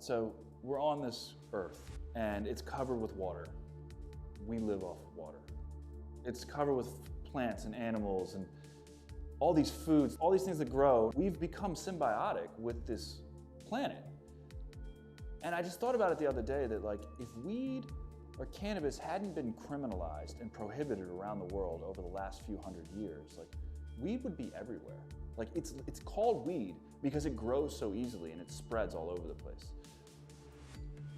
So we're on this earth and it's covered with water. We live off of water. It's covered with plants and animals and all these foods, all these things that grow. We've become symbiotic with this planet. And I just thought about it the other day that like if weed or cannabis hadn't been criminalized and prohibited around the world over the last few hundred years, like weed would be everywhere. Like it's called weed because it grows so easily and it spreads all over the place.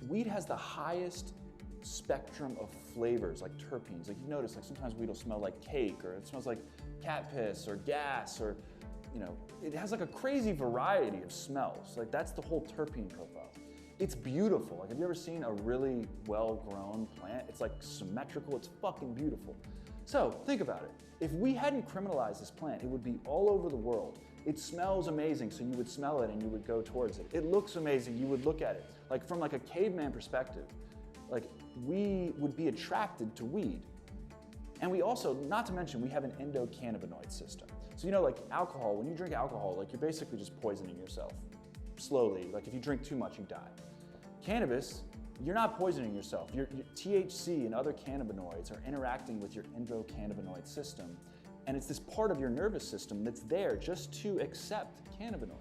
Weed has the highest spectrum of flavors, like terpenes. Like you notice, like sometimes weed will smell like cake, or it smells like cat piss or gas, or it has like a crazy variety of smells. Like that's the whole terpene profile. It's beautiful. Like have you ever seen a really well-grown plant? It's like symmetrical, it's fucking beautiful. So think about it. If we hadn't criminalized this plant, it would be all over the world. It smells amazing, so you would smell it and you would go towards it. It looks amazing, you would look at it. Like from like a caveman perspective, like we would be attracted to weed. And we also, not to mention, we have an endocannabinoid system. So like alcohol, when you drink alcohol, like you're basically just poisoning yourself slowly. Like if you drink too much, you die. Cannabis, you're not poisoning yourself. Your THC and other cannabinoids are interacting with your endocannabinoid system, and it's this part of your nervous system that's there just to accept cannabinoids.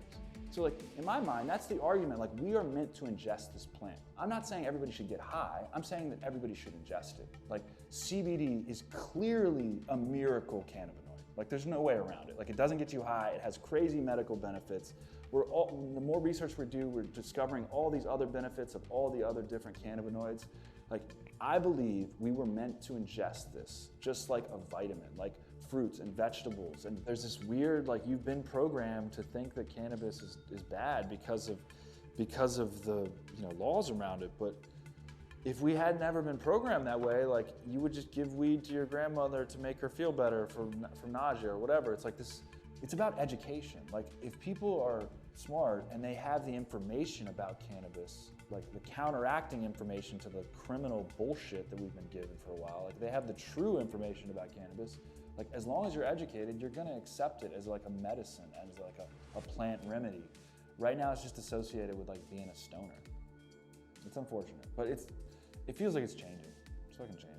So like, in my mind, that's the argument, like we are meant to ingest this plant. I'm not saying everybody should get high, I'm saying that everybody should ingest it. Like CBD is clearly a miracle cannabinoid. Like there's no way around it. Like it doesn't get you high, it has crazy medical benefits. The more research we do, we're discovering all these other benefits of all the other different cannabinoids. Like I believe we were meant to ingest this, just like a vitamin, like fruits and vegetables. And there's this weird, like you've been programmed to think that cannabis is bad because of the laws around it. But if we had never been programmed that way, like you would just give weed to your grandmother to make her feel better from nausea or whatever. It's like this, it's about education. Like if people are smart and they have the information about cannabis, like the counteracting information to the criminal bullshit that we've been given for a while, like they have the true information about cannabis, like as long as you're educated, you're gonna accept it as like a medicine, as like a plant remedy. Right now it's just associated with like being a stoner. It's unfortunate, but it feels like it's changing. It's fucking changing.